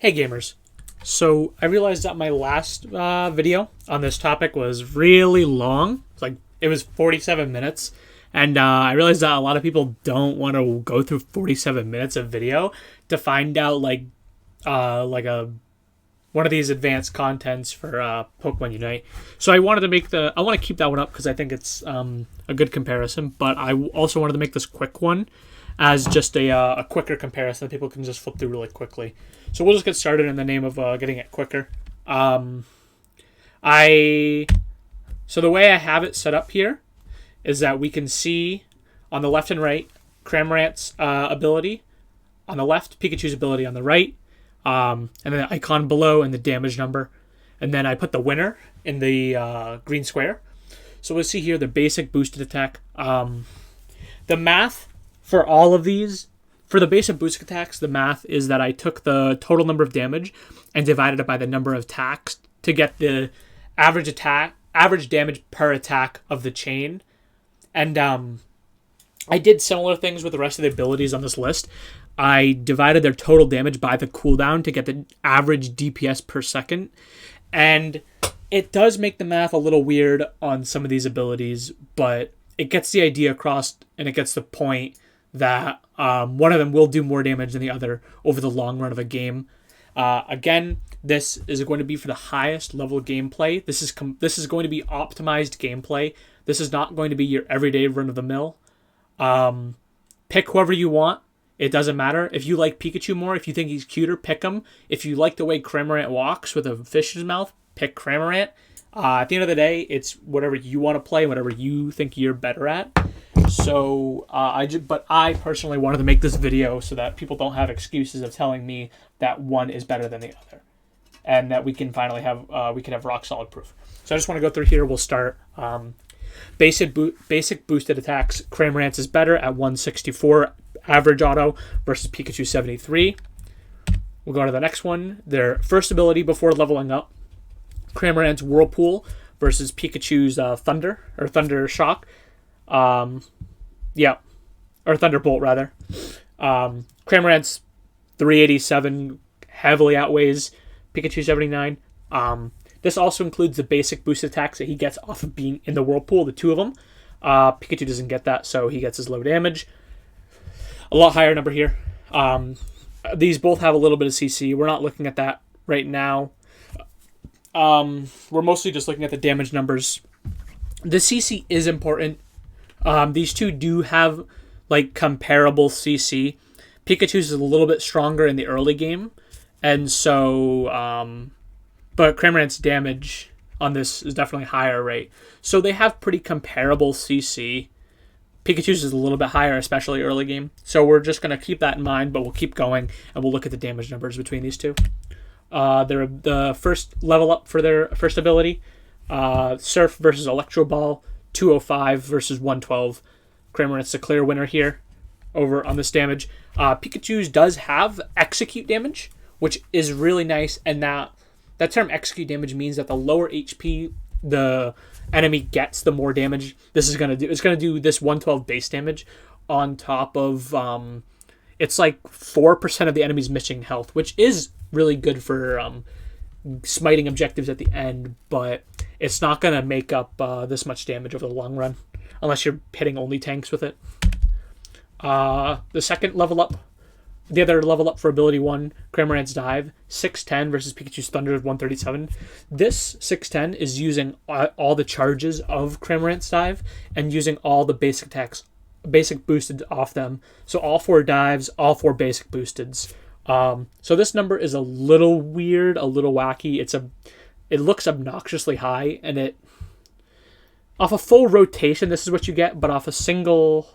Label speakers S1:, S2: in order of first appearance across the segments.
S1: Hey gamers. So I realized that my last video on this topic was really long. It was 47 minutes. And I realized that a lot of people don't want to go through 47 minutes of video to find out a one of these advanced contents for Pokemon Unite. So I want to keep that one up because I think it's a good comparison. But I also wanted to make this quick one as just a quicker comparison that people can just flip through really quickly. So we'll just get started in the name of getting it quicker. So the way I have it set up here is that we can see on the left and right Cramorant's ability on the left, Pikachu's ability on the right, and then the icon below and the damage number. And then I put the winner in the green square. So we'll see here the basic boosted attack. The math for all of these, for the basic boosted attacks, the math is that I took the total number of damage and divided it by the number of attacks to get the average damage per attack of the chain. And I did similar things with the rest of the abilities on this list. I divided their total damage by the cooldown to get the average DPS per second. And it does make the math a little weird on some of these abilities, but it gets the idea across and it gets the point that one of them will do more damage than the other over the long run of a game. Again, this is going to be for the highest level gameplay. This is going to be optimized gameplay. This is not going to be your everyday run-of-the-mill. Pick whoever you want. It doesn't matter. If you like Pikachu more, if you think he's cuter, pick him. If you like the way Cramorant walks with a fish in his mouth, pick Cramorant. At the end of the day, it's whatever you want to play, whatever you think you're better at. So, but I personally wanted to make this video so that people don't have excuses of telling me that one is better than the other, and that we can finally have rock solid proof. So I just want to go through here. We'll start basic boosted attacks. Cramorant is better at 164 average auto versus Pikachu 73. We'll go to the next one. Their first ability before leveling up. Cramorant's Whirlpool versus Pikachu's Thunder Shock. Or Thunderbolt rather. Cramorant's 387 heavily outweighs Pikachu 79. This also includes the basic boost attacks that he gets off of being in the Whirlpool, the two of them. Pikachu doesn't get that, so he gets his low damage. A lot higher number here. These both have a little bit of CC. We're not looking at that right now. We're mostly just looking at the damage numbers. The CC is important. These two do have comparable CC. Pikachu's is a little bit stronger in the early game, and so but Cramorant's damage on this is definitely higher, right? So they have pretty comparable CC. Pikachu's is a little bit higher, especially early game. So we're just going to keep that in mind, but we'll keep going, and we'll look at the damage numbers between these two. They're the first level up for their first ability. Surf versus Electro Ball, 205 versus 112. Cramorant's the clear winner here over on this damage. Pikachu's does have execute damage, which is really nice, and that term execute damage means that the lower HP the enemy gets, the more damage this is going to do. It's going to do this 112 base damage on top of it's like 4% of the enemy's missing health, which is really good for smiting objectives at the end, but it's not going to make up this much damage over the long run unless you're hitting only tanks with it. The second level up, the other level up for ability 1, Cramorant's Dive, 610 versus Pikachu's Thunder, 137. This 610 is using all the charges of Cramorant's Dive and using all the basic attacks, basic boosted off them. So all 4 dives, all 4 basic boosteds. So this number is a little weird, a little wacky. It looks obnoxiously high, and off a full rotation, this is what you get, but off a full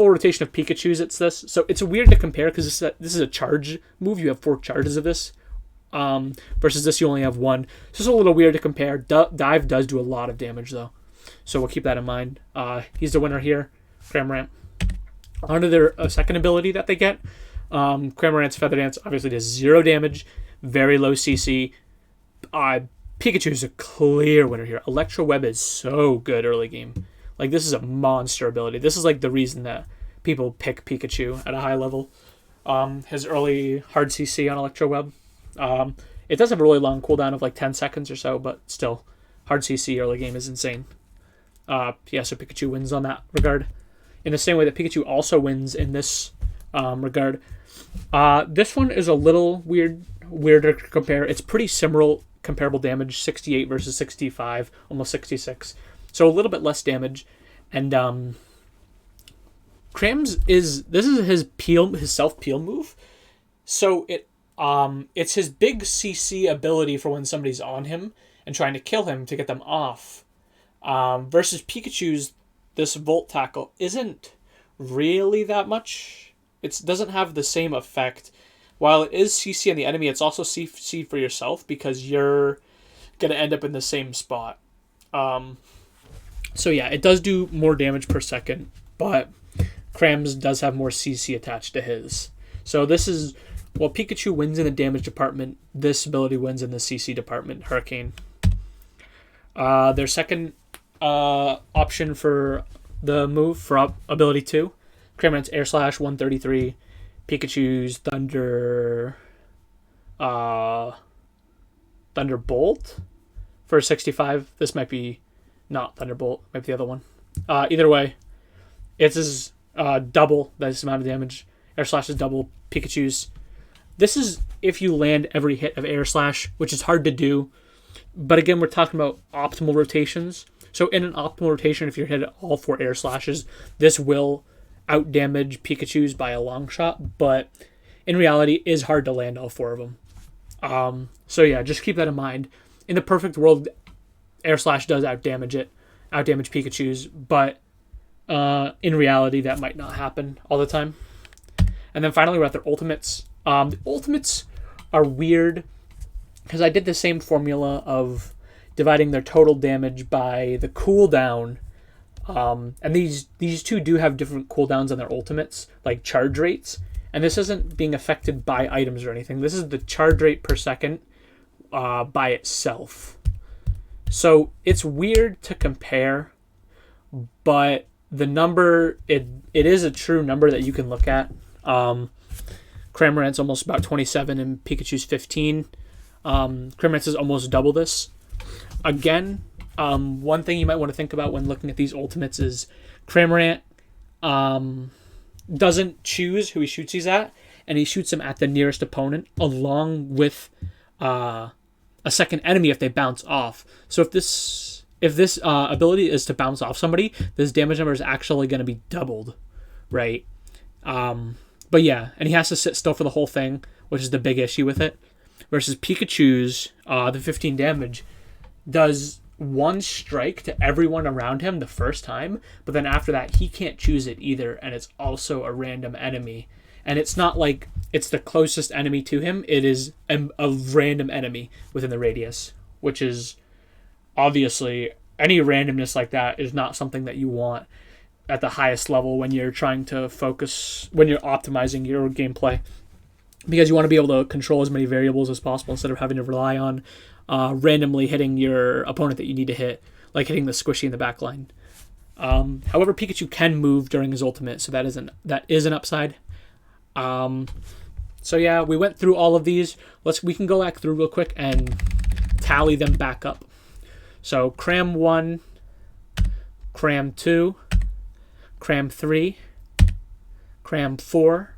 S1: rotation of Pikachu's, it's this. So it's weird to compare because this is a charge move. You have 4 charges of this, versus this you only have 1. So it's a little weird to compare. Dive does do a lot of damage though, so we'll keep that in mind. He's the winner here, Cramorant. Onto their second ability that they get. Cramorant's Feather Dance obviously does 0 damage, very low CC. Pikachu is a clear winner here. Electro Web is so good early game. This is a monster ability. This is the reason that people pick Pikachu at a high level. his early hard CC on Electro Web. It does have a really long cooldown of like 10 seconds or so, but still, hard CC early game is insane. Yeah, so Pikachu wins on that regard. In the same way that Pikachu also wins in this regard. This one is a little weirder to compare. It's pretty similar, comparable damage, 68 versus 65, almost 66. So a little bit less damage. And Cram's this is his self peel move. So it's his big CC ability for when somebody's on him and trying to kill him to get them off. Versus Pikachu's, this Volt Tackle isn't really that much. It doesn't have the same effect. While it is CC on the enemy, it's also CC for yourself because you're going to end up in the same spot. So yeah, it does do more damage per second, but Cram's does have more CC attached to his. So this is, while Pikachu wins in the damage department, this ability wins in the CC department, Hurricane. Their second option for the move for ability 2, Cramorant's Air Slash 133, Pikachu's Thunderbolt for 65. This might be not Thunderbolt, might be the other one. Either way, it's his double this amount of damage. Air Slash is double Pikachu's. This is if you land every hit of Air Slash, which is hard to do. But again, we're talking about optimal rotations. So in an optimal rotation, if you're hit all 4 Air Slashes, this will out-damage Pikachu's by a long shot. But in reality, it is hard to land all 4 of them. So yeah, just keep that in mind. In the perfect world, Air Slash does out-damage Pikachu's. But in reality, that might not happen all the time. And then finally, we're at their ultimates. The ultimates are weird because I did the same formula of dividing their total damage by the cooldown. And these two do have different cooldowns on their ultimates, like charge rates. And this isn't being affected by items or anything. This is the charge rate per second by itself. So it's weird to compare, but the number, it is a true number that you can look at. Cramorant's almost about 27 and Pikachu's 15. Cramorant's is almost double this. Again, one thing you might want to think about when looking at these ultimates is Cramorant doesn't choose who he shoots these at, and he shoots them at the nearest opponent along with a second enemy if they bounce off. So if this ability is to bounce off somebody, this damage number is actually going to be doubled, right? But yeah, and he has to sit still for the whole thing, which is the big issue with it. Versus Pikachu's, the 15 damage, does one strike to everyone around him the first time, but then after that, he can't choose it either, and it's also a random enemy. And it's not like it's the closest enemy to him, it is a random enemy within the radius, which is obviously, any randomness like that is not something that you want at the highest level when you're trying to focus, when you're optimizing your gameplay, because you want to be able to control as many variables as possible instead of having to rely on randomly hitting your opponent that you need to hit, like hitting the squishy in the back line. However, Pikachu can move during his ultimate, so that is an upside. So yeah, we went through all of these. We can go back through real quick and tally them back up. So Cram 1, Cram 2, Cram 3, Cram 4,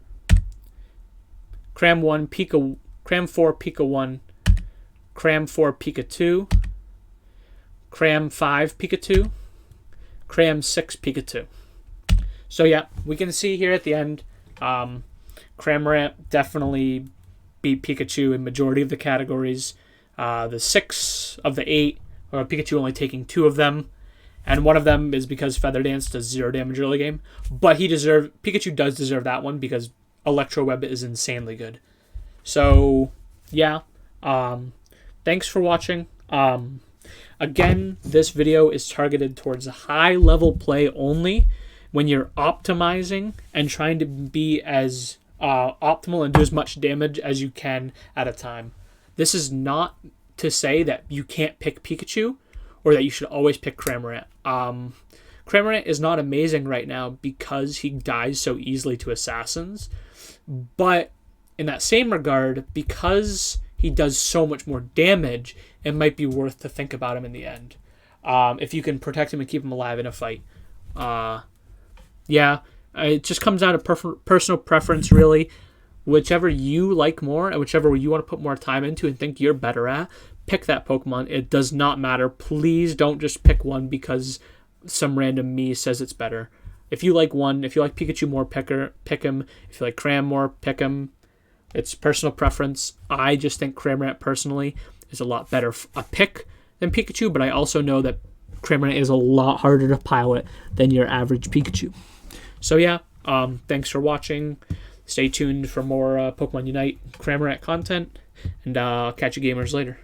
S1: Cram 1, Pika, Cram 4, Pika 1, Cram 4, Pika 2, Cram 5, Pika 2, Cram 6, Pika 2. So yeah, we can see here at the end, Cramorant definitely beat Pikachu in majority of the categories. The 6 of the 8, Pikachu only taking 2 of them. And one of them is because Feather Dance does 0 damage early game. But Pikachu does deserve that one because Electro Web is insanely good. So, yeah. Thanks for watching. Again, this video is targeted towards high-level play only when you're optimizing and trying to be as optimal and do as much damage as you can at a time. This is not to say that you can't pick Pikachu or that you should always pick Cramorant. Cramorant is not amazing right now because he dies so easily to assassins. But in that same regard, because he does so much more damage, it might be worth to think about him in the end. If you can protect him and keep him alive in a fight. Yeah, it just comes down to personal preference, really. Whichever you like more and whichever you want to put more time into and think you're better at, pick that Pokemon. It does not matter. Please don't just pick one because some random me says it's better. If you like one, if you like Pikachu more, pick him. If you like Cram more, pick him. It's personal preference. I just think Cramorant personally is a lot better a pick than Pikachu, but I also know that Cramorant is a lot harder to pilot than your average Pikachu. So yeah, thanks for watching. Stay tuned for more Pokemon Unite Cramorant content, and I'll catch you gamers later.